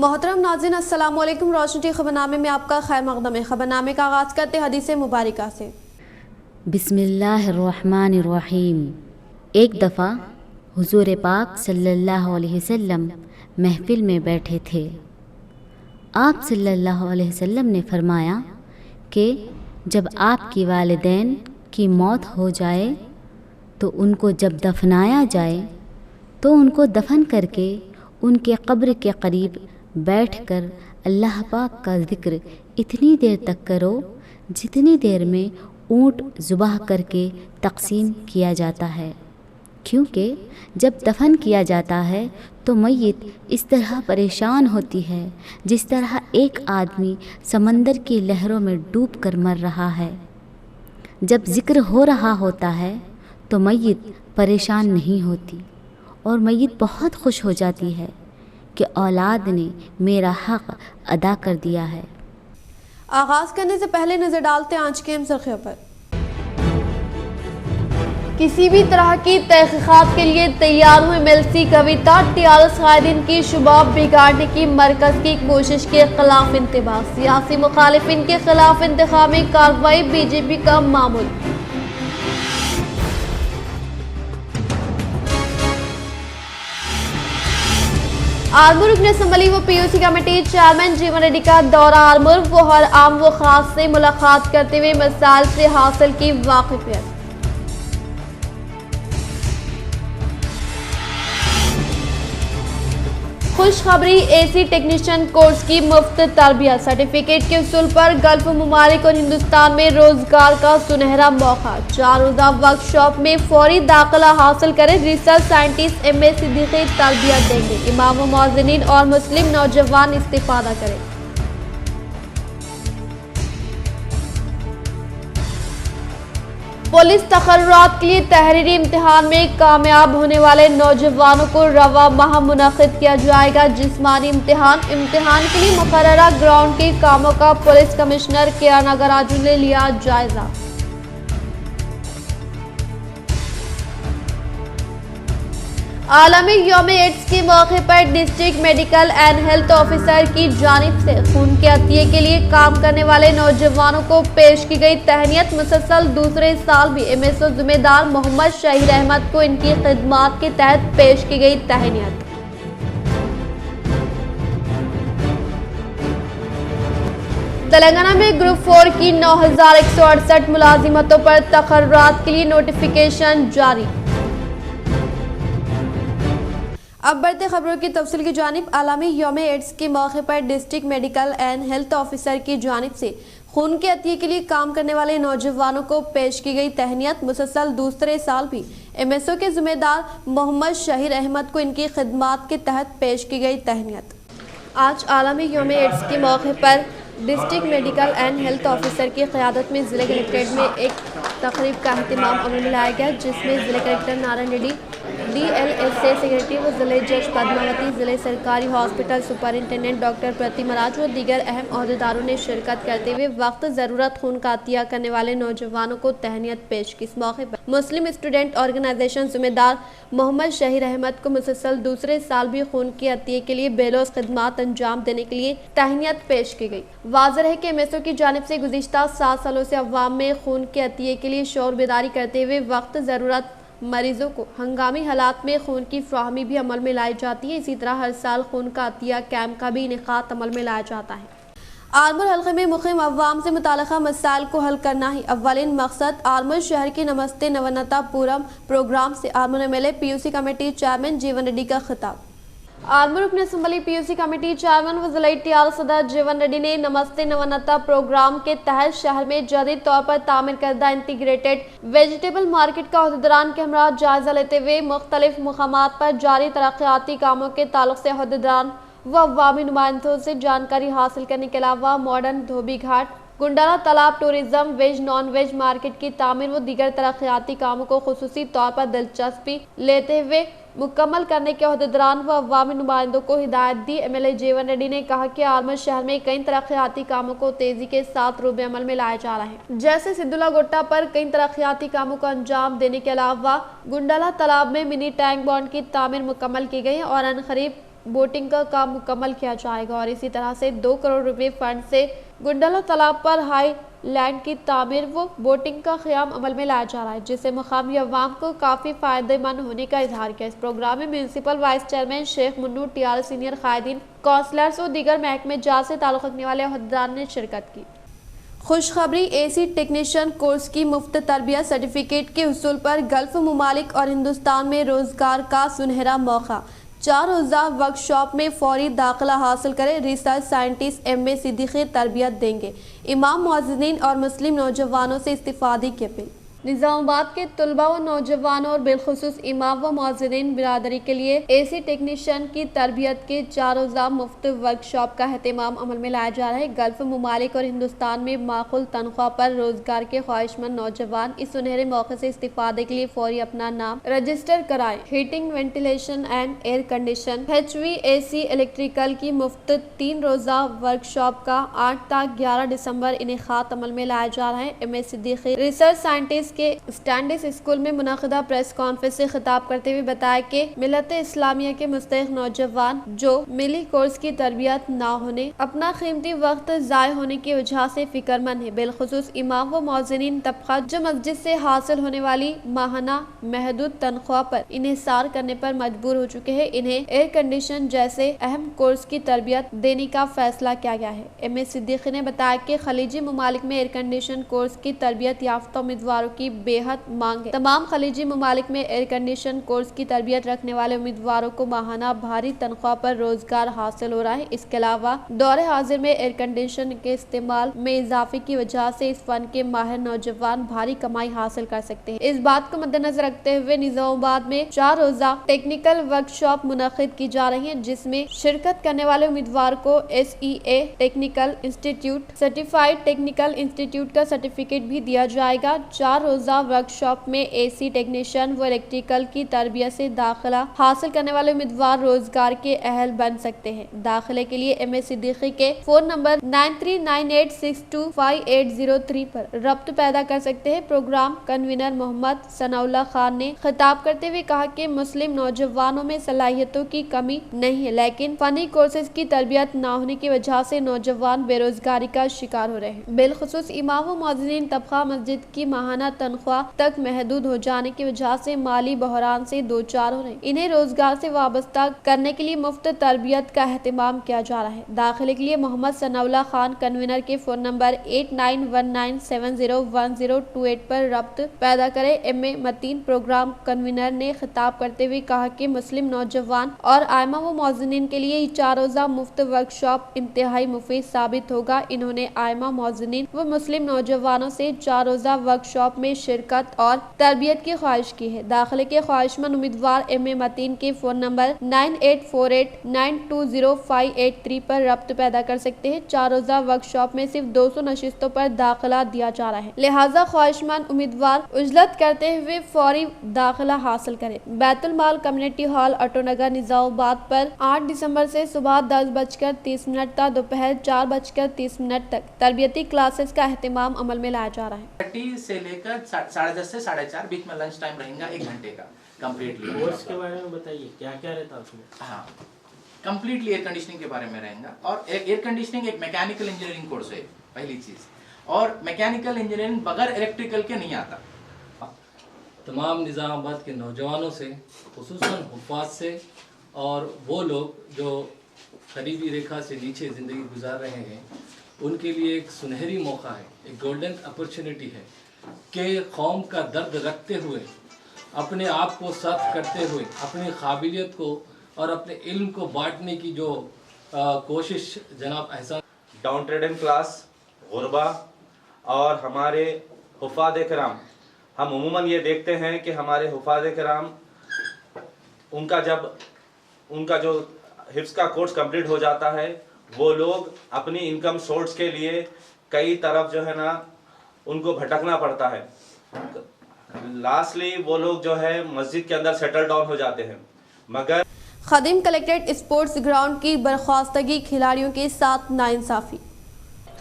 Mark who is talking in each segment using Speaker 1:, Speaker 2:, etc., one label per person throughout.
Speaker 1: मोहतरम नाज़रीन, अस्सलाम वालेकुम। रोशनी टी खबरनामे में आपका खैर मक़दम है। खबरनामे का आगाज़ करते हदीस मुबारका से।
Speaker 2: बिस्मिल्लाहिर्रहमानिर्रहीम। एक दफ़ा हुज़ूर पाक सल्लल्लाहु अलैहि वसल्लम महफ़िल में बैठे थे। आप सल्लल्लाहु अलैहि वसल्लम ने फरमाया कि जब आपकी वालिदैन की मौत हो जाए तो उनको जब दफनाया जाए तो उनको दफन करके उनके कब्र के करीब बैठकर अल्लाह पाक का ज़िक्र इतनी देर तक करो जितनी देर में ऊँट ज़ुबाह करके तक़सीम किया जाता है, क्योंकि जब दफन किया जाता है तो मय्यत इस तरह परेशान होती है जिस तरह एक आदमी समंदर की लहरों में डूब कर मर रहा है। जब ज़िक्र हो रहा होता है तो मय्यत परेशान नहीं होती और मय्यत बहुत खुश हो जाती है कि औलाद ने मेरा हक़ अदा कर दिया है।
Speaker 1: आगाज़ करने से पहले नज़र डालते हैं आज के अहम सुर्ख़ियों पर। किसी भी तरह की तहक़ीक़ात के लिए तैयार हुई मिलती कविता, टीआरएस कायदीन की शुबाब बिगाड़ने की मरकज़ की कोशिश के खिलाफ इंतबाह, सियासी मुखालिफिन के खिलाफ इंतखाबी कार्रवाई, बीजेपी का मामूल। आर्मूर रुकन असम्बली व पीयूसी कमेटी चेयरमैन जीवन रेड्डी का दौरा आर्मूर, वो हर आम व खास से मुलाकात करते हुए मसाइल से हासिल की वाकिफियत। खुशखबरी, एसी टेक्नीशियन कोर्स की मुफ्त तरबियत, सर्टिफिकेट के उसूल पर गल्फ ममालिक और हिंदुस्तान में रोजगार का सुनहरा मौका। 4 रोज़ा वर्कशॉप में फौरी दाखिला हासिल करें, रिसर्च साइंटिस्ट MA सिद्दीकी तरबियत देंगे। इमाम व मुअज्जिनीन और मुस्लिम नौजवान इस्तिफादा करें। पुलिस तकर्रुरात के लिए तहरीरी इम्तिहान में कामयाब होने वाले नौजवानों को रवा माह मुनक़िद किया जाएगा जिस्मानी इम्तिहान के लिए मुकर्ररा ग्राउंड के कामों का पुलिस कमिश्नर KR नागराजू ने लिया जायजा। आलमी यौम एड्स के मौके पर district medical and health officer की जानिब से खून के अतिये के लिए काम करने वाले नौजवानों को पेश की गई तहनीत। मुसलसल दूसरे साल भी MSO जिम्मेदार मोहम्मद शहीर अहमद को इनकी खिदमात के तहत पेश की गई तहनीत। तेलंगाना में ग्रुप 4 की 9168 मुलाजिमतों पर तकर्रुरात के लिए नोटिफिकेशन जारी। अब बढ़ते खबरों की तफसील की जानिब। आलमी यौम एड्स के मौके पर district medical and health officer की जानिब से खून के अतिये के लिए काम करने वाले नौजवानों को पेश की गई तहनीत। मुसलसल दूसरे साल भी MSO के जिम्मेदार मोहम्मद शहीर अहमद को इनकी खिदमात के तहत पेश की गई तहनीत। आज आलमी यौम एड्स के मौके पर district medical and health officer की क़यादत में ज़िले कलेक्ट्रेट में एक तकरीब का अहतमाम अमल में लाया गया, जिसमें ज़िले collector Narayan Reddy, DLSA secretary व ज़िले जज पद्मावती, ज़िले सरकारी हॉस्पिटल सुपरिंटेंडेंट डॉक्टर प्रतिमा राज व दीगर अहम अहदेदारों ने शिरकत करते हुए वक्त ज़रूरत खून का अतिया करने वाले नौजवानों को तहनीत पेश की। इस मौके पर मुस्लिम स्टूडेंट ऑर्गेनाइजेशन जिम्मेदार मोहम्मद शहीर अहमद को मुसलसल दूसरे साल भी खून के अतिये के लिए बेलौस खिदमात अंजाम देने के लिए तहनीत पेश की गई। वाज़ेह है कि MSO की जानिब से गुज़िश्ता 7 सालों से अवाम में खून के अतिये के लिए शौर बेदारी करते हुए वक्त ज़रूरत मरीजों को हंगामी हालात में खून की फ्राहमी भी अमल में लाई जाती है। इसी तरह हर साल खून का अतिया कैंप का भी इनेकाद अमल में लाया जाता है। आर्मूर हल्के में मुक़ीम अवाम से मुताल्लिक़ा मसाइल को हल करना ही अव्वलिन मकसद। आर्मूर शहर के नमस्ते नवनतापुरम प्रोग्राम से Armoor MLA PUC committee chairman जीवन रेड्डी का खिताब। आर्मूर रुकन असम्बली PUC कमेटी चेयरमैन व ज़िला टीआरएस सदर जीवन रेड्डी ने नमस्ते नवनता प्रोग्राम के तहत शहर में जदीद तौर पर तामीर करदा इंटीग्रेटेड वेजिटेबल मार्केट का अहदेदारान के हमरा जायजा लेते हुए मुख्तलिफ मकामात पर जारी तरक्याती कामों के ताल्लुक से अहदेदारान व अवामी नुमाइंदों से जानकारी हासिल करने के अलावा मॉडर्न धोबी Ghat, Gundala Talab, tourism, veg non veg market की तामीर व दीगर तरक्याती कामों को खुसूसी तौर पर दिलचस्पी लेते हुए मुकम्मल करने के अहदेदारान व अवामी नुमाइंदों को हिदायत दी। MLA जीवन रेड्डी ने कहा कि आर्मूर शहर में कई तरक्याती कामों को तेजी के साथ रूबे अमल में लाया जा रहा है, जैसे सिद्दुला गोट्टा पर कई तरक्याती कामों को अंजाम देने के अलावा गुंडाला तालाब में मिनी टैंक बॉन्ड की तामीर मुकम्मल की गई और अनकरीब बोटिंग का काम मुकम्मल किया जाएगा और इसी तरह से 2 करोड़ रुपए फंड से गुंडला तालाब पर हाई लैंड की तामीर व बोटिंग का क़याम अमल में लाया जा रहा है, जिससे मकामी अवाम को काफ़ी फ़ायदेमंद होने का इजहार किया। इस प्रोग्राम में municipal vice chairman Sheikh Munnu, TR senior कायदीन, काउंसलर्स और दीगर महकमे जात से ताल्लुक़ रखने वाले अहदेदार ने शिरकत की। खुशखबरी, AC टेक्नीशियन कोर्स की मुफ्त तरबियत सर्टिफिकेट के हुसूल पर गल्फ ममालिक और हिंदुस्तान में रोजगार का सुनहरा मौका। 4 रोज़ा वर्कशॉप में फौरी दाखिला हासिल करें। रिसर्च साइंटिस्ट MA सिद्दीकी तरबियत देंगे। इमाम मुअज्जिनीन और मुस्लिम नौजवानों से इस्तिफादे की अपील। निज़ामाबाद के तलबा व नौजवानों और बिलखुसूस इमाम व मुअज्जिनीन बिरादरी के लिए AC टेक्नीशियन की तरबियत के 4 रोज़ा मुफ्त वर्कशॉप का एहतमाम अमल में लाया जा रहा है। गल्फ ममालिक और हिंदुस्तान में माकूल तनख्वाह पर रोजगार के ख्वाहिशमंद नौजवान इस सुनहरे मौके से इस्तिफादे के लिए फौरी अपना नाम रजिस्टर कराएं। Heating, ventilation and air condition, HVAC, electrical की मुफ्त 3 रोज़ा वर्कशॉप का 8 ता 11 दिसंबर इनेकाद अमल में लाया जा रहा है। MA सिद्दीकी रिसर्च साइंटिस्ट के स्टैंडिस स्कूल में मुनक़िदा प्रेस कॉन्फ्रेंस से खिताब करते हुए बताया कि मिलत इस्लामिया के मुस्तहिक़ नौजवान जो मिली कोर्स की तरबियत ना होने, अपना कीमती वक्त ज़ाय होने की वजह से फिक्रमंद है। बिलखुसूस इमाम व मुअज्जिनीन तबका जो मस्जिद से हासिल होने वाली माहाना महदूद तनख्वाह पर इन्हिसार करने पर मजबूर हो चुके हैं, इन्हें एयर कंडीशन जैसे अहम कोर्स की तरबियत देने का फैसला किया गया है। MA सिद्दीकी ने बताया कि खलीजी ममालिक में एयर कंडीशन कोर्स की तरबियत याफ्ता उम्मीदवारों की बेहद मांग है। तमाम खलीजी ममालिक में एयर कंडीशन कोर्स की तरबियत रखने वाले उम्मीदवारों को माहाना भारी तनख्वाह पर रोजगार हासिल हो रहा है। इसके अलावा दौरे हाजिर में एयर कंडीशन के इस्तेमाल में इजाफे की वजह से इस फन के माहिर नौजवान भारी कमाई हासिल कर सकते हैं। इस बात को मद्देनजर रखते हुए निजामाबाद में 4 रोज़ा टेक्निकल वर्कशॉप मुनक़िद की जा रही है, जिसमें शिरकत करने वाले उम्मीदवार को SEA technical institute, certified technical institute का सर्टिफिकेट भी दिया जाएगा। 4 रोज़ा वर्कशॉप में AC टेक्नीशियन व इलेक्ट्रिकल की तरबियत से दाखिला हासिल करने वाले उम्मीदवार रोजगार के अहल बन सकते हैं। दाखिले के लिए MA सिद्दीकी के फ़ोन नंबर 9398625803 पर रब्त पैदा कर सकते हैं। प्रोग्राम कन्वीनर मोहम्मद सनाउल्लाह खान ने खिताब करते हुए कहा कि मुस्लिम नौजवानों में सलाहियतों की कमी नहीं है, लेकिन फनी कोर्सेज की तरबियत न होने की वजह से नौजवान बेरोजगारी का शिकार हो रहे हैं। बिलखुसूस इमाम व मुअज्जिनीन तबका मस्जिद की माहाना तनख्वाह तक महदूद हो जाने की वजह से माली बहरान से दो चार हो रहे हैं। इन्हें रोजगार से वाबस्ता करने के लिए मुफ्त तरबियत का एहतमाम किया जा रहा है। दाखिले के लिए मोहम्मद सनाउल्लाह खान कन्वीनर के फ़ोन नंबर 8919701028 पर रब्त पैदा करें। MA मतीन प्रोग्राम कन्वीनर ने खिताब करते हुए कहा कि मुस्लिम नौजवान और आइमा व मुअज्जिनीन के लिए 4 रोज़ा मुफ्त वर्कशॉप इंतहाई मुफीद साबित होगा। इन्होंने आइमा, मुअज्जिनीन व मुस्लिम नौजवानों से 4 रोज़ा वर्कशॉप में शिरकत और तरबियत की ख्वाहिश की है। दाखिले के ख्वाहिशमंद उम्मीदवार MA मतीन के फ़ोन नंबर 9848920583 पर रब्त पैदा कर सकते हैं। 4 रोज़ा वर्कशॉप में सिर्फ 200 नशिस्तों पर दाखिला दिया जा रहा है, लिहाजा ख्वाहिशमंद उम्मीदवार उजलत करते हुए फौरी दाखिला हासिल करें। बैतुल माल कम्युनिटी हॉल, अटोनगर, निजामाबाद पर 8 दिसंबर से सुबह 10:30 तक दोपहर 4:30 तक तरबियती क्लासेस का एहतमाम अमल में लाया जा रहा है।
Speaker 3: से लेकर 10:30 से 4:30 बीच में लंच टाइम रहेगा 1 घंटे का कम्प्लीटली।
Speaker 4: कोर्स के बारे में बताइए, क्या क्या रहता है उसमें?
Speaker 3: हाँ, कम्प्लीटली एयर कंडीशनिंग के बारे में रहेगा। और एयर कंडीशनिंग एक मैकेनिकल इंजीनियरिंग कोर्स है पहली चीज़, और मैकेनिकल इंजीनियरिंग बगैर इलेक्ट्रिकल के नहीं आता।
Speaker 4: तमाम निज़ामाबाद के नौजवानों से, खुसूसन हुफ़ाज़ से और वो लोग जो गरीबी रेखा से नीचे ज़िंदगी गुजार रहे हैं, उनके लिए एक सुनहरी मौका है, एक गोल्डन अपॉर्चुनिटी है कि कौम का दर्द रखते हुए, अपने आप को सख्त करते हुए, अपनी काबिलियत को और अपने इल्म को बांटने की जो कोशिश जनाब एहसान
Speaker 5: डाउन ट्रेडन क्लास, गुरबा और हमारे हुफ़ाज़ कराम, हम उमूमन ये देखते हैं कि हमारे हुफ़ाज़ कराम उनका जो हिफ्ज़ का कोर्स कंप्लीट हो जाता है, वो लोग अपनी इनकम सोर्स के लिए कई तरफ जो है ना उनको भटकना पड़ता है। लास्टली वो लोग जो है मस्जिद के अंदर सेटल डाउन हो जाते हैं। मगर
Speaker 1: खदीम कलेक्ट्रेट स्पोर्ट्स ग्राउंड की बर्खास्तगी, खिलाड़ियों के साथ नाइंसाफी।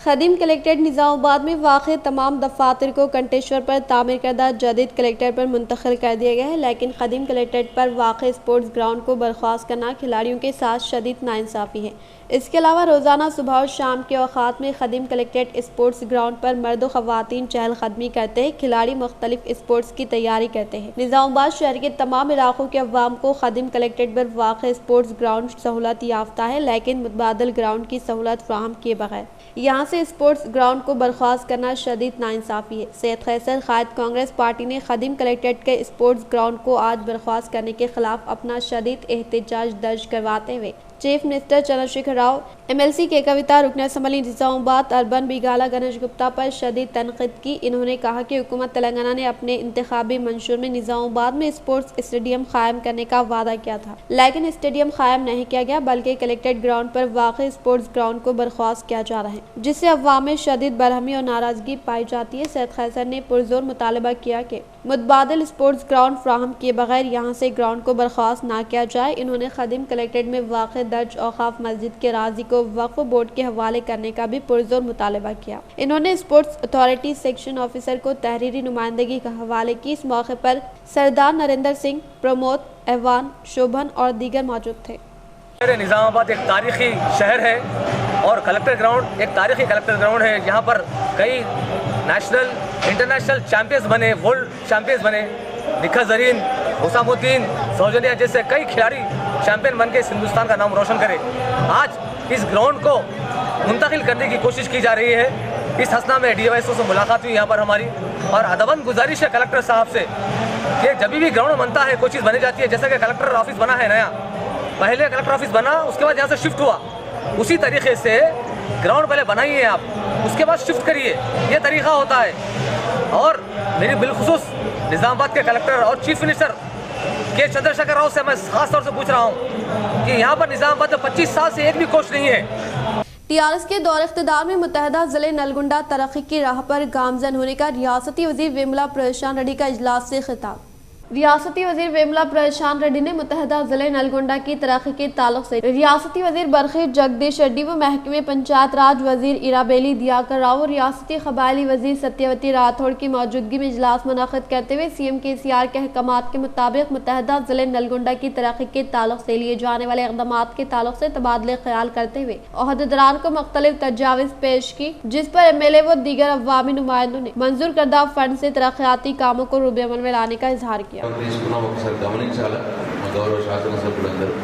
Speaker 1: खदीम कलेक्ट्रेट निज़ामाबाद में वाक़ तमाम दफातर को कंटेश्वर पर तामीर करदा जदीद कलेक्ट्रेट पर मुंतकिल कर दिया गया है, लेकिन खदीम कलेक्ट्रेट पर वाक़ स्पोर्ट्स ग्राउंड को बर्खास्त करना खिलाड़ियों के साथ शदीद नाइंसाफ़ी है। इसके अलावा रोज़ाना सुबह और शाम के औक़ात में खदीम कलेक्ट्रेट स्पोर्ट्स ग्राउंड पर मर्द व ख़वातीन चहलकदमी करते हैं। खिलाड़ी मुख्तलिफ स्पोर्ट्स की तैयारी करते हैं। निज़ामाबाद शहर के तमाम इलाकों के अवाम को खदीम कलेक्ट्रेट पर वाक़ स्पोर्ट्स ग्राउंड सहूलत याफ्ता है, लेकिन मुतबादल ग्राउंड की सहूलत फ्राहम किए बगैर यहाँ से स्पोर्ट्स ग्राउंड को बर्खास्त करना शदीद नाइंसाफ़ी है। सैयद खैसर कायद कांग्रेस पार्टी ने खदीम कलेक्ट्रेट के स्पोर्ट्स ग्राउंड को आज बर्खास्त करने के खिलाफ अपना शदीद एहतजाज दर्ज करवाते हुए chief minister Chandrashekhar Rao, MLC के कविता, रुकन असम्बली निज़ामाबाद अर्बन बिगाला गणेश गुप्ता पर शदीद तनकीद की। इन्होंने कहा कि हुकूमत तेलंगाना ने अपने इंतखाबी मंशूर में निज़ामाबाद में स्पोर्ट्स स्टेडियम कायम करने का वादा किया था, लेकिन स्टेडियम कायम नहीं किया गया, बल्कि कलेक्ट्रेट ग्राउंड पर वाक़ स्पोर्ट्स ग्राउंड को बर्खास्त किया जा रहा है, जिससे अवाम में शदीद बरहमी और नाराजगी पाई जाती है। सैयद खैसर ने पुरजोर मुतालबा किया कि मुतबादिल स्पोर्ट्स ग्राउंड फ्राहम किए बगैर यहाँ से ग्राउंड को बर्खास्त ना किया जाए। इन्होंने खदीम कलेक्ट्रेट में वाक़ दर्ज औक़ाफ मस्जिद के राजी को वक्फ बोर्ड के हवाले करने का भी पुरजोर मुतालबा किया। इन्होंने स्पोर्ट्स अथॉरिटी सेक्शन ऑफिसर को तहरीरी नुमाइंदगी का हवाले की। इस मौके पर सरदार नरेंद्र सिंह, प्रमोद, एवान, शोभन और दीगर मौजूद थे।
Speaker 6: निज़ामाबाद एक तारीखी शहर है और कलेक्टर ग्राउंड एक तारीखी कलेक्टर ग्राउंड है। यहाँ पर कई नेशनल इंटरनेशनल चैंपियंस बने, वर्ल्ड चैंपियंस बने, निखा जरीन, हुसामुद्दीन, सौजन्या जैसे कई खिलाड़ी चैंपियन बन के हिंदुस्तान का नाम रोशन करे। आज इस ग्राउंड को मुंतकिल करने की कोशिश की जा रही है। इस हसना में DYSO से मुलाकात हुई यहाँ पर हमारी, और अदबन गुजारिश है कलेक्टर साहब से कि जब भी ग्राउंड बनता है कोई चीज़ बनी जाती है, जैसे कि कलेक्टर ऑफिस बना है नया, पहले कलेक्टर ऑफिस बना, उसके बाद यहाँ से शिफ्ट हुआ, उसी तरीके से ग्राउंड पहले बनाइए आप, उसके बाद शिफ्ट करिए, ये तरीका होता है। और मेरी बिलखुसूस निज़ामाबाद के कलेक्टर और चीफ मिनिस्टर के चंद्रशेखर राव से मैं खास तौर से पूछ रहा हूँ कि यहाँ पर निज़ामाबाद में 25 साल से एक भी कोच नहीं है।
Speaker 1: TRS के दौर इख्तिदार में मुत्तहदा ज़िले नलगुंडा तरक्की की राह पर गामजन होने का रियासती वज़ीर वेमुला प्रशांत रेड्डी का इजलास से खिताब। रियासती वज़ीर वेमुला प्रशांत रेड्डी ने मुत्तहदा ज़िले नलगुंडा की तरक्की के ताल्लुक से रियासती वज़ीर बरखी जगदीश रेड्डी व महकमे पंचायत राज वज़ीर इराबेली दियाकर राव और रियासती क़बायली वज़ीर सत्यवती राठौड़ की मौजूदगी में इजलास मुनक़्क़िद करते हुए CM KCR के अहकामात के मुताबिक मुत्तहदा ज़िले नलगुंडा की तरक्की के ताल्लुक से लिए जाने वाले इक़दामात के ताल्लुक से तबादले ख्याल करते हुए ओहदेदारान को मुख्तलिफ तजावीज़ पेश की, जिस पर MLA व दीगर अवामी नुमाइंदों ने मंजूर करदा फंड से तरक्याती कामों को रूबे अमल में लाने का इजहार किया।
Speaker 7: తీసుకున్నాం ఒకసారి గమనించాలి మా గౌరవ శాసనసభ్యులందరూ।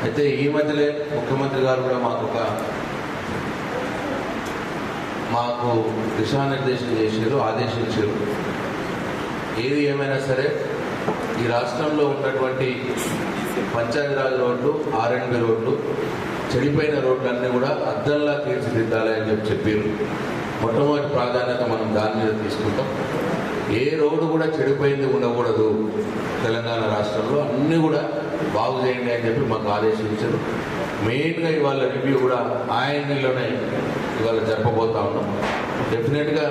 Speaker 7: అయితే ఈ మధ్యలో ముఖ్యమంత్రి గారు కూడా మాకు దిశానిర్దేశం చేశారు, ఆదేశించారు। ఏది ఏమైనా సరే ఈ రాష్ట్రంలో ఉన్నటువంటి పంచాయతీరాజ్ రోడ్లు, R&B రోడ్లు, చెడిపోయిన రోడ్లన్నీ కూడా అద్దంలా తీర్చిదిద్దాలి అని చెప్పారు। మొట్టమొదటి ప్రాధాన్యత మనం దాని మీద తీసుకుంటాం। ఏ రోడ్డు కూడా చెడిపోయింది ఉండకూడదు, తెలంగాణ రాష్ట్రంలో అన్నీ కూడా బాగు చేయండి అని చెప్పి మాకు ఆదేశించారు। మెయిన్గా ఇవాళ రివ్యూ కూడా ఆయనలోనే ఇవాళ జరపబోతా ఉన్నాం। డెఫినెట్గా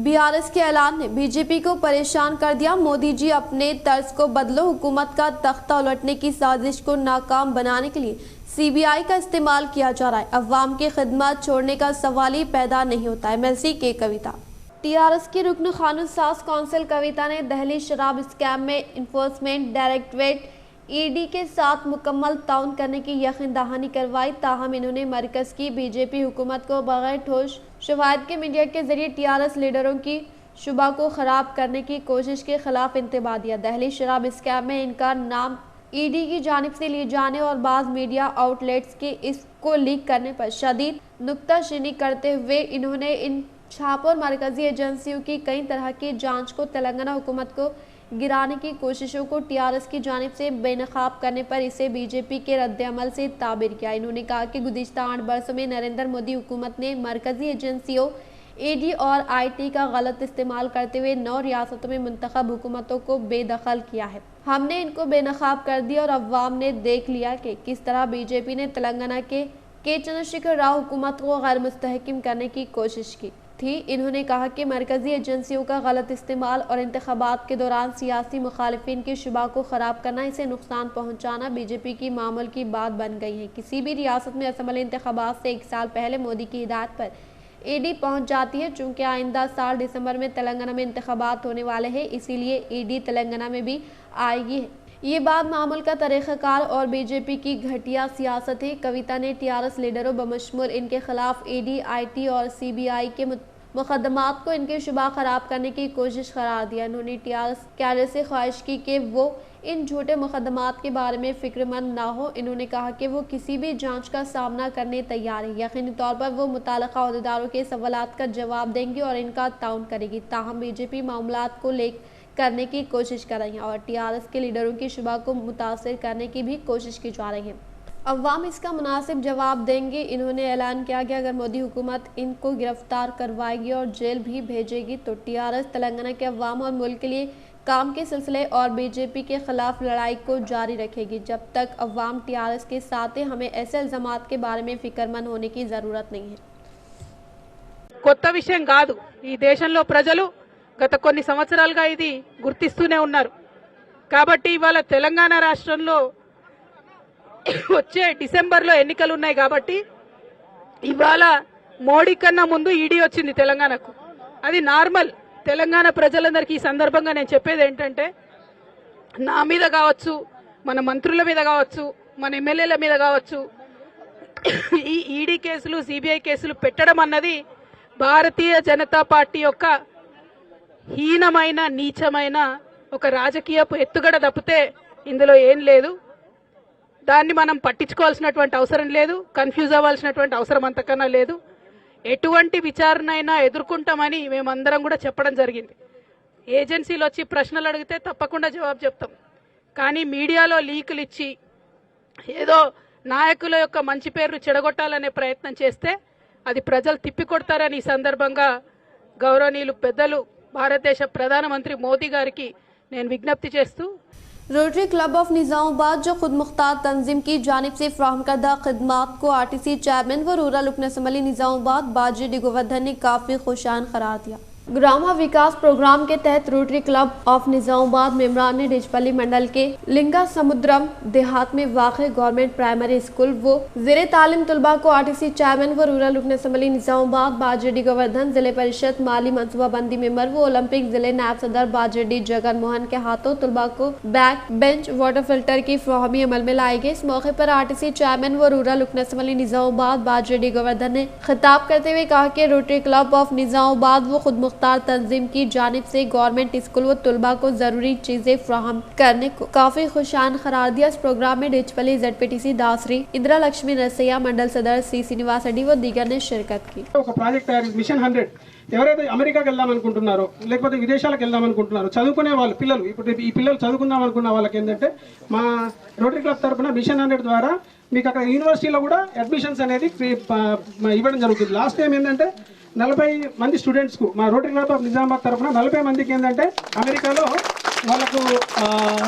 Speaker 1: BRS के ऐलान ने BJP को परेशान कर दिया। मोदी जी अपने तर्ज को बदलो, हुकूमत का तख्ता उलटने की साजिश को नाकाम बनाने के लिए CBI का इस्तेमाल किया जा रहा है। अवाम की खिदमत छोड़ने का सवाल ही पैदा नहीं होता है। MLC के कविता। TRS की रुकन कानून साज कौंसिल कविता ने दहली शराब स्कैम में इन्फोर्समेंट डायरेक्टरेट ED के साथ मुकम्मल ताउन करने की यकीन दहानी करवाई। ताहम इन्होंने मरकज़ की BJP हुकूमत को बगैर ठोस शवाहिद के मीडिया के जरिए TRS लीडरों की शुबा को ख़राब करने की कोशिश के खिलाफ इंतबाह दिया। दहली शराब स्कैम में इनका नाम ED की जानिब से लिए जाने और बाज़ मीडिया आउटलेट्स के इसको लीक करने पर शदीद नुक्ताचीनी करते हुए इन्होंने इन छापों और मरकजी एजेंसियों की कई तरह की जांच को तेलंगाना हुकूमत को गिराने की कोशिशों को TRS की जानिब से बेनकाब करने पर इसे BJP के रद्द-ए-अमल से ताबिर किया। इन्होंने कहा कि गुज़िश्ता 8 बरसों में नरेंद्र मोदी हुकूमत ने मरकजी एजेंसियों ED और IT का गलत इस्तेमाल करते हुए 9 रियासतों में मुंतखब हुकूमतों को बेदखल किया है। हमने इनको बेनकाब कर दिया और अवाम ने देख लिया कि किस तरह BJP ने तेलंगाना के चंद्रशेखर राव हुकूमत को गैर मुस्तहकम करने की कोशिश की थी। इन्होंने कहा कि मरकजी एजेंसियों का गलत इस्तेमाल और इंतखाबात के दौरान सियासी मुखालिफिन की शुबा को ख़राब करना, इसे नुकसान पहुँचाना BJP की मामूल की बात बन गई है। किसी भी रियासत में असम्बली इंतखाबात से 1 साल पहले मोदी की हिदायत पर ईडी पहुंच जाती है। चूंकि आइंदा साल दिसंबर में तेलंगाना में इंतखाबात होने वाले हैं, इसीलिए ईडी तेलंगाना में भी आएगी। ये बात मामूल का तरीक़ाकार और बीजेपी की घटिया सियासत है। कविता ने टीआरएस लीडरों बमशमूल इनके खिलाफ ईडी, आईटी और सीबीआई के मुकदमात को इनके शुबा खराब करने की कोशिश करार दिया। इन्होंने टीआरएस कैडर से ख्वाहिश की कि वो इन झूठे मुकदमात के बारे में फिक्रमंद ना हो। इन्होंने कहा कि वो किसी भी जांच का सामना करने तैयार है। यकीनी तौर पर वो मुताल्लिका अहदेदारों के सवालात का जवाब देंगी और इनका ताउन करेगी। ताहम बीजेपी मामलात को करने की कोशिश कर रही है और टीआरएस के लीडरों की शुबा को मुतासर करने की भी कोशिश की जा रही है। अवाम इसका मुनासिब जवाब देंगे। इन्होंने ऐलान किया कि अगर मोदी हुकूमत इनको गिरफ्तार करवाएगी और जेल भी भेजेगी तो टीआरएस तेलंगाना के अवाम और मुल्क के लिए काम के सिलसिले और बीजेपी के खिलाफ लड़ाई को जारी रखेगी। जब तक अवाम टीआरएस के साथ है, हमें ऐसे इल्जामात के बारे में फिक्रमंद होने की जरूरत नहीं है।
Speaker 8: కొత్త విషయం కాదు, ఈ దేశంలో ప్రజలు గత కొన్ని సంవత్సరాలుగా ఇది గుర్తిస్తూనే ఉన్నారు. కాబట్టి ఇవాళ తెలంగాణ రాష్ట్రంలో వచ్చే డిసెంబర్లో ఎన్నికలు ఉన్నాయి. కాబట్టి ఇవాళ మోడీ కన్నా ముందు ఈడీ వచ్చింది తెలంగాణకు. అది నార్మల్. తెలంగాణ ప్రజలందరికీ ఈ సందర్భంగా నేను చెప్పేది ఏంటంటే, నా మీద కావచ్చు, మన మంత్రుల మీద కావచ్చు, మన ఎమ్మెల్యేల మీద కావచ్చు ఈ ఈడీ కేసులు, సిబిఐ కేసులు పెట్టడం అన్నది భారతీయ జనతా పార్టీ యొక్క హీనమైన, నీచమైన ఒక రాజకీయపు ఎత్తుగడ తప్పితే ఇందులో ఏం లేదు. దాన్ని మనం పట్టించుకోవాల్సినటువంటి అవసరం లేదు, కన్ఫ్యూజ్ అవ్వాల్సినటువంటి అవసరం అంతకన్నా లేదు. ఎటువంటి విచారణ అయినా ఎదుర్కొంటామని మేమందరం కూడా చెప్పడం జరిగింది. ఏజెన్సీలు వచ్చి ప్రశ్నలు అడిగితే తప్పకుండా జవాబు చెప్తాం. కానీ మీడియాలో లీకులు ఇచ్చి ఏదో నాయకుల యొక్క మంచి పేరును చెడగొట్టాలనే ప్రయత్నం చేస్తే అది ప్రజలు తిప్పికొడతారని ఈ సందర్భంగా గౌరవనీయులు పెద్దలు భారతదేశ ప్రధానమంత్రి మోదీ గారికి నేను విజ్ఞప్తి చేస్తూ,
Speaker 1: रोटरी क्लब ऑफ निज़ामाबाद जो खुद मुख्तार तंजीम की जानिब से फ्राहम करदा खिदमात को आरटीसी चेयरमैन व रूरल रुकन असम्बली निज़ामाबाद बाजी डी गोवर्धन ने काफ़ी खुशान करार दिया। ग्राम विकास प्रोग्राम के तहत रोटरी क्लब ऑफ निज़ामाबाद मेम्बरान ने डिजपल्ली मंडल के लिंगा समुद्रम देहात में वाक़े गवर्नमेंट प्राइमरी स्कूल वो ज़ेरे तालीम तलबा को आरटीसी चेयरमैन व रूरल रुकन असम्बली निज़ामाबाद बाजेडी गोवर्धन, जिले परिषद माली मनसूबाबंदी मेंबर व ओलंपिक जिले नायब सदर बाजेडी जगन मोहन के हाथों तलबा को बैक बेंच वाटर फिल्टर की फ्राहमी अमल में लाई गई। इस मौके पर आरटीसी चेयरमैन व रूरल रुकन असम्बली निज़ामाबाद बाजेडी गोवर्धन ने खिताब करते हुए कहा कि रोटरी क्लब ऑफ निज़ामाबाद वो खुद मुख्तार तंजीम की जानिब से गवर्नमेंट स्कूल व तलबा को जरूरी चीजें फ्राहम करने को काफी खुशान करार दिया। इस प्रोग्राम में डिजपल्ली ZPTC दासरी, इंदिरा लक्ष्मी नरसैया, मंडल सदर C श्रीनिवास रेड्डी व दीगर ने शिरकत की।
Speaker 9: ప్రాజెక్ట్ తయారు మిషన్ 100 ఎవరైతే అమెరికాకి వెళ్దాం అనుకుంటున్నారో లేకపోతే విదేశాలకు వెళ్దాం అనుకుంటున్నారో చదువుకునే వాళ్ళు పిల్లలు, ఇప్పుడు ఈ పిల్లలు చదువుకుందాం అనుకున్న వాళ్ళకి ఏంటంటే మా రోటరీ క్లబ్ తరఫున మిషన్ 100 ద్వారా మీకు అక్కడ యూనివర్సిటీలో కూడా అడ్మిషన్స్ అనేది ఇవ్వడం జరుగుతుంది. లాస్ట్ టైం ఏంటంటే 40 మంది స్టూడెంట్స్కు మా రోటరీ క్లబ్ ఆఫ్ నిజామాబాద్ తరఫున 40 మందికి ఏంటంటే అమెరికాలో వాళ్ళకు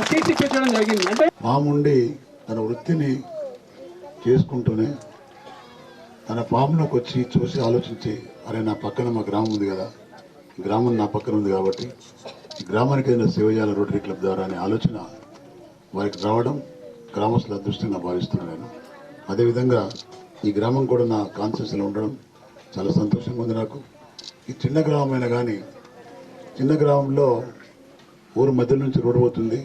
Speaker 9: సీట్స్ ఇప్పించడం జరిగింది. అంటే
Speaker 10: మాముండి తన వృత్తిని చేసుకుంటూనే తన ఫామ్లోకి వచ్చి చూసి ఆలోచించి, అరే నా పక్కన మా గ్రామం ఉంది కదా, గ్రామం నా పక్కన ఉంది కాబట్టి ఈ గ్రామానికి ఏదైనా సేవ చేయాలి రోటరీ క్లబ్ ద్వారా అనే ఆలోచన వారికి రావడం గ్రామస్తుల అదృష్టంగా భావిస్తున్నాను నేను. అదేవిధంగా ఈ గ్రామం కూడా నా కాన్షియస్లో ఉండడం చాలా సంతోషంగా ఉంది నాకు. ఈ చిన్న గ్రామం అయినా కానీ చిన్న గ్రామంలో ఊరు మధ్య నుంచి రోడ్డు పోతుంది,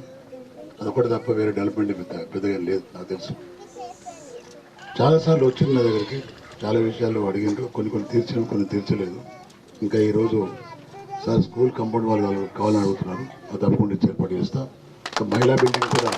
Speaker 10: అదొకటి తప్ప వేరే డెవలప్మెంట్ పెద్దగా లేదు నాకు తెలుసు. చాలాసార్లు వచ్చింది నా దగ్గరికి, చాలా విషయాలు అడిగిండ్రు, కొన్ని తీర్చినాం, కొన్ని తీర్చలేదు. ఇంకా ఈరోజు సార్ స్కూల్ కాంపౌండ్ వాళ్ళు కావాలని అడుగుతున్నారు, అది తప్పకుండా ఏర్పాటు చేస్తా. మహిళా బిల్డింగ్ కూడా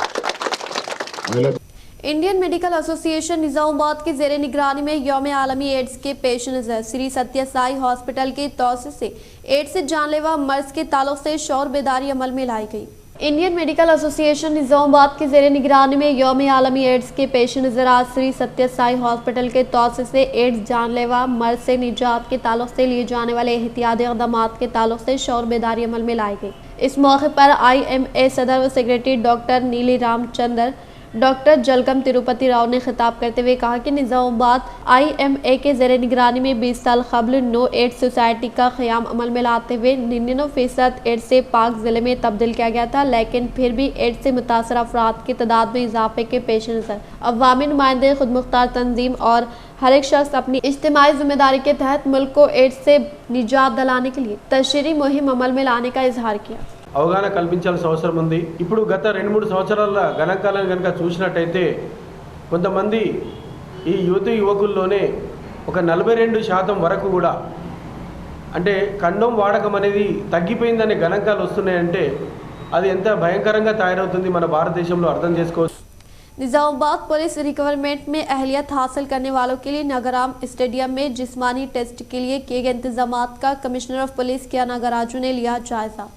Speaker 1: इंडियन मेडिकल एसोसिएशन निज़ामाबाद के ज़ेरे निगरानी में यौम आलमी एड्स के पेश नज़र श्री सत्य साई हॉस्पिटल के तौसीस से एड्स से जानलेवा मर्ज के ताल्लुक से शौर बेदारी अमल में लाई गई। इंडियन मेडिकल एसोसिएशन निज़ामाबाद के ज़ेरे निगरानी में यौम आलमी एड्स के पेश नज़र आज श्री सत्य साई हॉस्पिटल के तौसीस से एड्स जानलेवा मर्ज से निजात के ताल्लुक से लिए जाने वाले एहतियाती इक़दामात के ताल्लुक से शौर बेदारी अमल में लाई गई। इस मौके पर IMA सदर व सेक्रेटरी डॉक्टर नीली रामचंद्र, डॉक्टर जलकम तिरुपति राव ने खिताब करते हुए कहा कि निजामाबाद IMA के ज़ेरे निगरानी में 20 साल कबल नो एड्स सोसाइटी का क़याम अमल में लाते हुए 99% एड्स से पाक ज़िले में तब्दील किया गया था, लेकिन फिर भी एड्स से मुतासर अफराद की तादाद में इजाफे के पेश नज़र अवामी नुमाइंदे, खुद मुख्तार तंजीम और हर एक शख्स अपनी इज्तिमाई जिम्मेदारी के तहत मुल्क को एड्स से निजात दिलाने के लिए तशरीही मुहिम अमल में लाने का इजहार किया।
Speaker 11: అవగాహన కల్పించాల్సిన అవసరం ఉంది। ఇప్పుడు గత 2-3 సంవత్సరాల గణాంకాలను కనుక చూసినట్టయితే కొంతమంది ఈ యువకుల్లోనే ఒక 42% వరకు కూడా అంటే కండోమ్ వాడకం అనేది తగ్గిపోయిందనే గణాంకాలు వస్తున్నాయంటే అది ఎంత భయంకరంగా తయారవుతుంది మన భారతదేశంలో అర్థం చేసుకోవచ్చు।
Speaker 1: निजामाबाद पुलिस रिक्वायरमेंट में अहलियत हासिल करने वालों के लिए नगराम स्टेडियम में जिस्मानी टेस्ट के लिए किए गए इंतजामात का कमिश्नर ऑफ पुलिस कियाना गराजू ने लिया जायजा।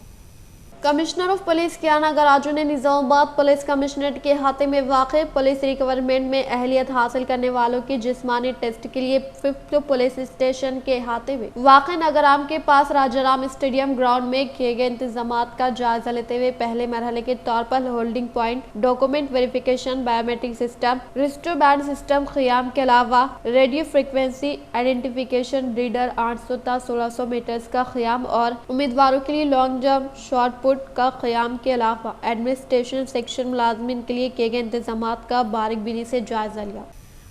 Speaker 1: कमिश्नर ऑफ पुलिस कियाना गराजू ने निजामाबाद पुलिस कमिश्नरेट के अहाते में वाक़ पुलिस रिक्वायरमेंट में अहलियत हासिल करने वालों के जिस्मानी टेस्ट के लिए 5th पुलिस स्टेशन के अहाते में वाक़ नगराम के पास राजाराम स्टेडियम ग्राउंड में किए गए इंतजामात का जायजा लेते हुए पहले मरहले के तौर पर holding point, document verification, biometric system, wrist band system क़याम के अलावा रेडियो फ्रिक्वेंसी आइडेंटिफिकेशन रीडर 800 ता 1600 मीटर्स का क़याम और उम्मीदवारों के लिए लॉन्ग जंप, शॉर्ट पुट का क़याम के अलावा एडमिनिस्ट्रेशन सेक्शन मुलाजमिन के लिए किए गए इंतजामात का बारीकबीनी से जायजा लिया।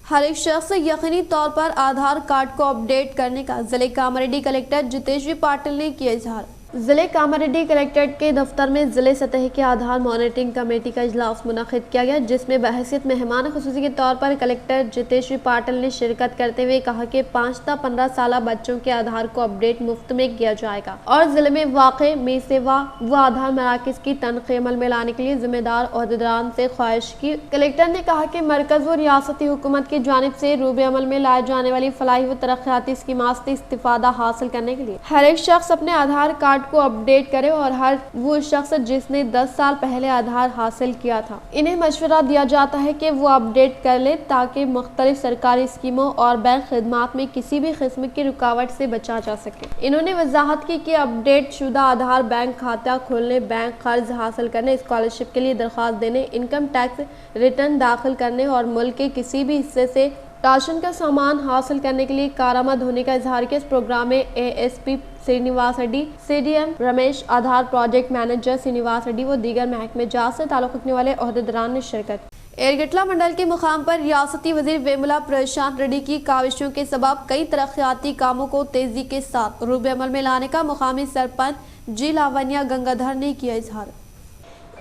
Speaker 1: हर एक शख्स यकीनी तौर पर आधार कार्ड को अपडेट करने का जिले कामारेड्डी कलेक्टर जितेश पाटिल ने किया इजहार। जिले कामारेड्डी कलेक्ट्रेट के दफ्तर में जिले सतह के आधार मॉनिटरिंग कमेटी का इजलास मुनक़िद किया गया, जिसमें बहैसियत मेहमान खुसूसी के तौर पर कलेक्टर जितेश पाटिल ने शिरकत करते हुए कहा कि 5 से 15 साल बच्चों के आधार को अपडेट मुफ्त में किया जाएगा और जिले में वाक़े में सेवा व आधार मराकज़ की तनख़ीह अमल में लाने के लिए जिम्मेदार ओहदेदारान से ख्वाहिश की। कलेक्टर ने कहा कि मरकज़ व रियासती हुकूमत की जानिब से रूबे अमल में लाए जाने वाली फलाही व तरक्याती स्कीमात से इस्तिफादा हासिल करने के लिए हर एक शख्स अपने आधार कार्ड को अपडेट करे और हर वो शख्स जिसने 10 साल पहले आधार हासिल किया था इन्हें मशवरा दिया जाता है कि वो अपडेट कर ले ताकि मुख्तलिफ सरकारी स्कीमों और बैंक खिदमात में किसी भी किस्म की रुकावट से बचा जा सके। इन्होंने वजाहत की कि अपडेट शुदा आधार बैंक खाता खोलने, बैंक कर्ज हासिल करने, स्कॉलरशिप के लिए दरख्वास्त देने, इनकम टैक्स रिटर्न दाखिल करने और मुल्क के किसी भी हिस्से से राशन का सामान हासिल करने के लिए कारामद होने का इजहार किया। इस प्रोग्राम में ASP श्रीनिवास रेड्डी, CDM रमेश, आधार प्रोजेक्ट मैनेजर श्रीनिवास रेड्डी व दीगर महकमे जात से ताल्लुक़ रखने वाले ओहदेदारान ने शिरकत। एरगटला मंडल के मुकाम पर रियासती वजीर वेमुला प्रशांत रेड्डी की काविशों के सबब कई तरक्याती कामों को तेजी के साथ रूबे अमल में लाने का मुकामी सरपंच जी लावनिया गंगाधर ने किया इजहार।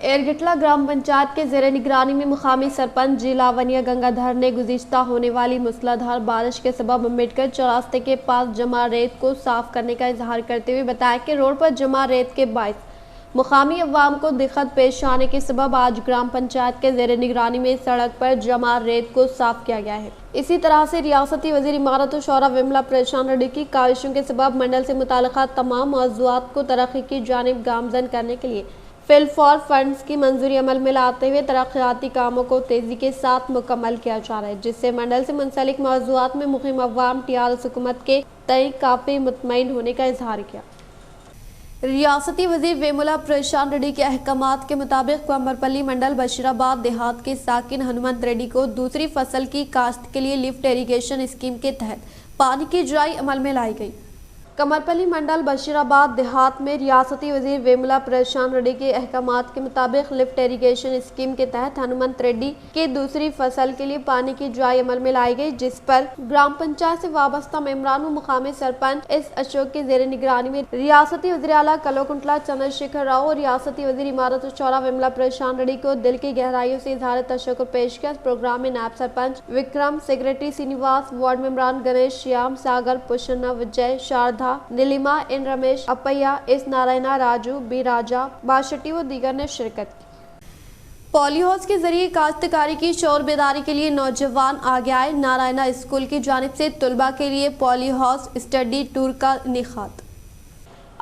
Speaker 1: एरगटला ग्राम पंचायत के ज़ेरे निगरानी में मुकामी सरपंच जी लावनिया गंगाधर ने गुज़िश्ता होने वाली मूसलाधार बारिश के सबब अम्बेडकर चौरास्ते के पास जमा रेत को साफ करने का इजहार करते हुए बताया कि रोड पर जमा रेत के बायस मुकामी अवाम को दिक्कत पेश आने के सबब आज ग्राम पंचायत के ज़ेरे निगरानी में सड़क पर जमा रेत को साफ किया गया है। इसी तरह से रियासती वज़ीर इमारत और शौरा वेमुला प्रशांत रेड्डी की काविशों के सबब मंडल से मुताल्लिक़ा तमाम मौज़ूआत को तरक्की की जानिब गामज़न करने के लिए फिल फॉर फंड्स की मंजूरी अमल में लाते हुए तरक्याती कामों को तेजी के साथ मुकम्मल किया जा रहा है, जिससे मंडल से मुंसलिक मौज़ूआत में मुक़ीम अवाम TRS हुकूमत के तय काफ़ी मुतमईन होने का इजहार किया। रियासती वज़ीर वेमुला प्रशांत रेड्डी के अहकामात के मुताबिक कमरपल्ली मंडल बशीराबाद देहात के साकिन हनुमंत रेड्डी को दूसरी फसल की काश्त के लिए लिफ्ट इरीगेशन स्कीम के तहत पानी की जुआई अमल में लाई गई। कमरपल्ली मंडल बशीराबाद देहात में रियासती वज़ीर वेमुला प्रशांत रेड्डी के अहकामात के मुताबिक लिफ्ट इरीगेशन स्कीम के तहत हनुमंत रेड्डी के दूसरी फसल के लिए पानी की जुआई अमल में लाई गई, जिस पर ग्राम पंचायत से वाबस्ता मेम्बरान व मुकामी सरपंच एस अशोक के ज़ेरे निगरानी में रियासती वज़ीर आला कलोकुंटला चंद्रशेखर राव और रियासती वज़ीर इमारत और शौरा वेमुला प्रशांत रेड्डी को दिल की गहराइयों से इजहार तशक्कुर पेश किया। इस प्रोग्राम में नायब सरपंच विक्रम, सेक्रेटरी श्रीनिवास, वार्ड मेम्बरान Ganesh, Shyam, Sagar, Pushna, Vijay, Sharada, Neelima, N Ramesh, Appaiah, S Narayana, Raju, B Raja, Bashti व दीगर ने शिरकत की। पॉली हाउस के जरिए काश्तकारी की शौर बेदारी के लिए नौजवान आगे आए। नारायणा स्कूल की जानिब से तुलबा के लिए पॉली हाउस स्टडी टूर का इनेकाद।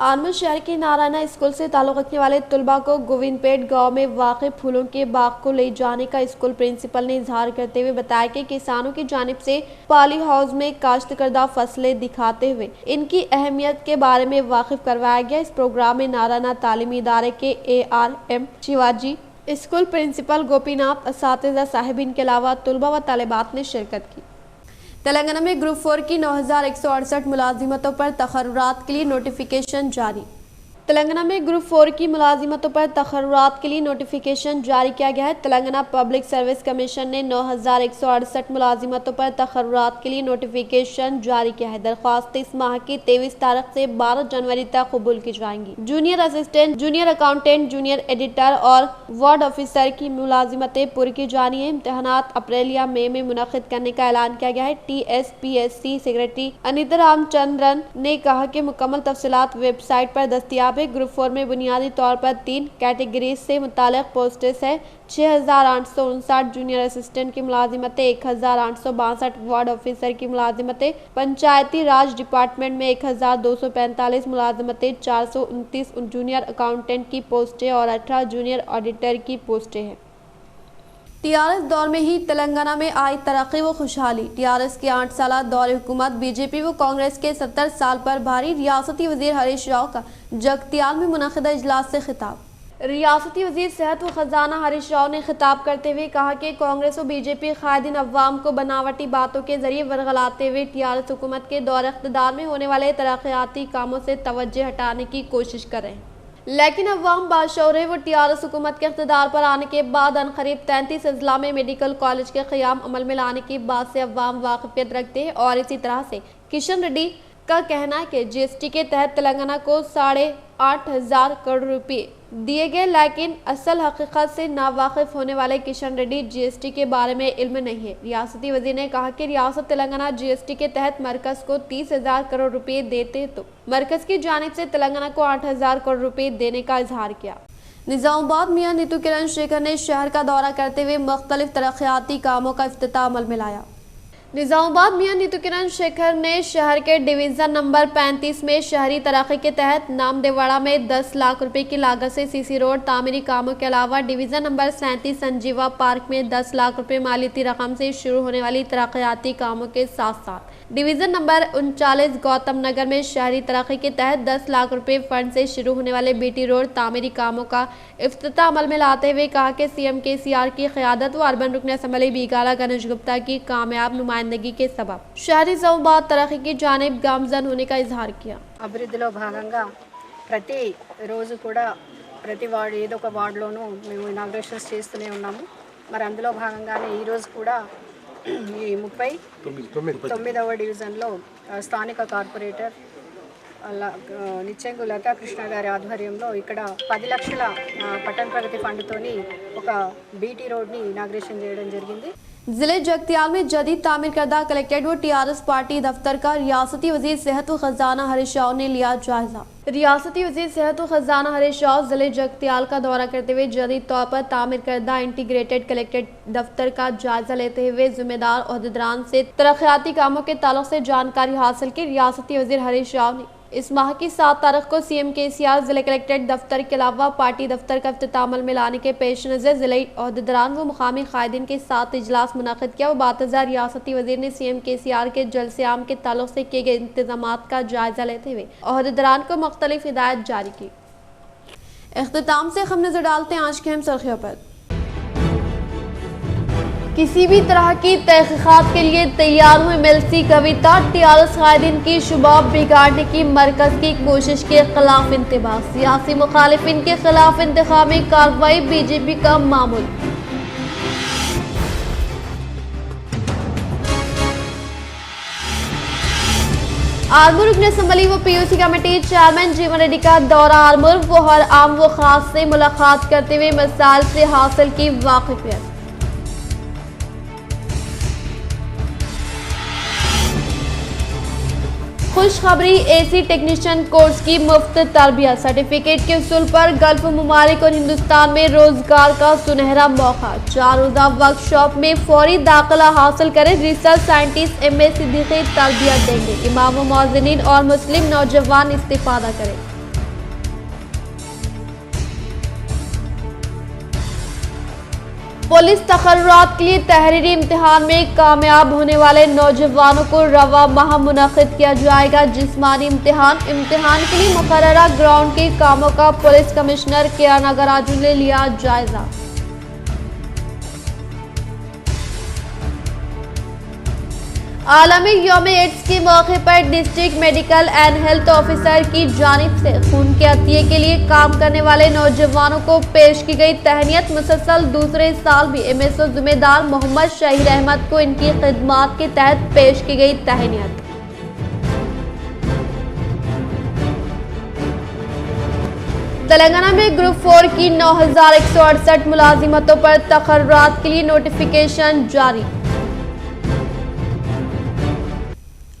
Speaker 1: आनमद शहर के नारायणा स्कूल से ताल्लुक़ रखने वाले तुलबा को गोविंदपेट गांव में वाक़ फूलों के बाग को ले जाने का स्कूल प्रिंसिपल ने इजहार करते हुए बताया कि किसानों की जानिब से पॉली हाउस में काश्त करदा फसलें दिखाते हुए इनकी अहमियत के बारे में वाकिफ करवाया गया। इस प्रोग्राम में नारायणा तालीमी इदारे के ARM Shivaji, school principal Gopinath, असातिज़ा साहिबीन के अलावा तलबा व तालिबात ने शिरकत की। तेलंगाना में ग्रुप 4 की 9168 मुलाजिमतों पर तखर्रुरात के लिए नोटिफिकेशन जारी। तेलंगाना में ग्रुप 4 की मुलाजिमतों पर तखर्रुरात के लिए नोटिफिकेशन जारी किया गया है। तेलंगाना पब्लिक सर्विस कमीशन ने 9168 मुलाजिमतों पर तखर्रुरात के लिए नोटिफिकेशन जारी किया है। दरख्वास्त इस माह की 23 तारीख से 12 जनवरी तक कबूल की जाएंगी। Junior assistant, junior accountant, junior editor और वार्ड ऑफिसर की मुलाजिमतें पूरी की जानी है। इम्तहानात अप्रैल या मई में मुनक्किद करने का ऐलान किया गया है। TSPSC सेक्रेटरी अनिता रामचंद्रन ने कहा कि मुकम्मल तफसीलात वेबसाइट पर दस्तियाब है। ग्रुप 4 में बुनियादी तौर पर 3 कैटेगरीज से मुतालिक पोस्टेस है। 6859 जूनियर असिस्टेंट की मुलाजिमतें, 1862 वार्ड ऑफिसर की मुलाजिमतें, पंचायती राज डिपार्टमेंट में 1245 मुलाजिमतें, 429 जूनियर अकाउंटेंट की पोस्टें और 18 जूनियर ऑडिटर की पोस्टें हैं। TRS दौर में ही तेलंगाना में आई तरक्की व खुशहाली। TRS के 8 साल दौर हुकूमत, बीजेपी व कांग्रेस के 70 साल पर भारी। रियासती वजीर हरीश राव का जगतियाल में मुनक़िदा इजलास से खिताब। रियासती वजीर सेहत व खजाना हरीश राव ने खिताब करते हुए कहा कि कांग्रेस और बीजेपी कायदीन अवाम को बनावटी बातों के जरिए वरगलाते हुए TRS हुकूमत के दौर इक़्तिदार में होने वाले तरक्याती कामों से तवज्जो हटाने की कोशिश कर रहे हैं। लेकिन अवाम बाशऊर है। वो TRS हुकूमत के इक़्तिदार पर आने के बाद अनकरीब 33 अजला में मेडिकल कॉलेज के क़याम अमल में लाने की बात से अवाम वाक़िफ़ियत रखते हैं। और इसी तरह से किशन रेड्डी का कहना है कि GST के तहत तेलंगाना को 8,500 करोड़ रुपये दिए गए, लेकिन असल हकीकत से नावाकिफ होने वाले किशन रेड्डी GST के बारे में इल्म नहीं है। रियासती वजीर ने कहा कि रियासत तेलंगाना GST के तहत मरकज को 30,000 करोड़ रुपए देते तो मरकज की जानिब से तेलंगाना को 8,000 करोड़ रुपए देने का इजहार किया। निजामुबाद मियां नीतू किरण शेखर ने शहर का दौरा करते हुए मुख्तलिफ तरक्याती कामों का इफ्तिताह अमल में लाया। निजामुबाद मियां नीतू किरण शेखर ने शहर के डिवीज़न नंबर 35 में शहरी तरक्की के तहत नामदेवाड़ा में 10 लाख रुपए की लागत से CC रोड तामीरी कामों के अलावा डिवीज़न नंबर 37 संजीवा पार्क में 10 लाख रुपए मालियती रकम से शुरू होने वाली तरक्याती कामों के साथ साथ डिवीज़न नंबर 39 गौतम नगर में शहरी तरक्की के तहत 10 लाख रुपए फंड से शुरू होने वाले BT रोड तामीरी कामों का इफ्तिताह अमल में लाते हुए कहा कि CM KCR की क़यादत व अर्बन रुकन असम्बली बीगाला गणेश गुप्ता की कामयाब नुमाइंदगी के सबब शहरी निजामुबाद तरक्की की जानिब गामजन होने का इजहार किया।
Speaker 12: అభివృద్ధిలో భాగంగా ప్రతి రోజు కూడా ప్రతి వార్డు ఏదో ఒక వార్డులోనూ మేము ఇనాగ్రేషన్స్ చేస్తూనే ఉన్నాము। మరి అందులో భాగంగానే ఈరోజు కూడా ఈ 39వ డివిజన్లో స్థానిక కార్పొరేటర్ నిత్యంగు లతా కృష్ణ గారి ఆధ్వర్యంలో ఇక్కడ 10 లక్షల పట్టణ ప్రగతి ఫండ్తోని ఒక BT రోడ్ని ఇనాగ్రేషన్ చేయడం జరిగింది।
Speaker 1: जिले जगतियाल में जदीद तामीर करदा कलेक्ट्रेट व TRS पार्टी दफ्तर का रियासती वजीर सेहत व खजाना हरीश राव ने लिया जायजा। रियासती वजीर सेहत व खजाना हरीश राव जिले जगतियाल का दौरा करते हुए जदीद तौर पर तामीर करदा इंटीग्रेटेड कलेक्ट्रेट दफ्तर का जायजा लेते हुए जिम्मेदार ओहदेदारान से तरक्याती कामों के ताल्लुक से जानकारी हासिल की। रियासती वजीर हरीश राव ने इस माह की 7 तारीख को CM KCR जिले कलेक्ट्रेट दफ्तर के अलावा पार्टी दफ्तर का इफ्तिताह अमल में लाने के पेश नज़र जिले ओहदेदारान व मुकामी कायदीन के साथ इजलास मुनक़िद किया। और बातज़ा रियासती वजीर ने CM KCR के जलसे आम के ताल्लुक से किए गए इंतजामात का जायजा लेते हुए ओहदेदारान को मुख्तलिफ हिदायत जारी की। इख्तिताम से हम नजर डालते हैं आज की अहम सुर्खियों पर। किसी भी तरह की तहकीकात के लिए तैयार हुई मिलती कविता, TRS कायदीन की शुबाब बिगाड़ने की मरकज की कोशिश के खिलाफ इंतबाह, सियासी मुखालिफिन के खिलाफ इंतखाबी कार्रवाई, BJP का मामूल। आर्मूर रुकन असम्बली व POC कमेटी चेयरमैन जीवन रेड्डी का दौरा आर्मूर, वो हर आम व खास से मुलाकात करते हुए मसाइल से हासिल की वाकिफियत। खुशखबरी, AC टेक्नीशियन कोर्स की मुफ्त तरबियत, सर्टिफिकेट के उसूल पर गल्फ मुमालिक और हिंदुस्तान में रोजगार का सुनहरा मौका। 4 रोज़ा वर्कशॉप में फौरी दाखिला हासिल करें। रिसर्च साइंटिस्ट MA सिद्दीकी तरबियत देंगे। इमाम व मुअज्जिनीन और मुस्लिम नौजवान इस्तिफादा करें। पुलिस तकर्रुरात के लिए तहरीरी इम्तिहान में कामयाब होने वाले नौजवानों को रवा माह मुनक़िद किया जाएगा जिस्मानी इम्तिहान के लिए मुकर्ररा ग्राउंड के कामों का पुलिस कमिश्नर KR नागराजू ने लिया जायजा। आलमी यौम एड्स के मौके पर district medical and health officer की जानिब से खून के अतिये के लिए काम करने वाले नौजवानों को पेश की गई तहनीत। मुसलसल दूसरे साल भी एमएसओ जिम्मेदार मोहम्मद शहीर अहमद को इनकी खिदमात के तहत पेश की गई तहनीत। तेलंगाना में ग्रुप 4 की 9168 मुलाजिमतों पर तकर्रात के लिए नोटिफिकेशन जारी।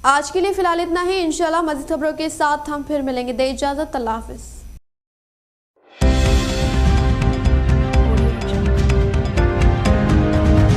Speaker 1: आज के लिए फिलहाल इतना ही। इंशाल्लाह मज़ीद खबरों के साथ हम फिर मिलेंगे। दे इजाज़त, अल्लाह हाफ़िज़।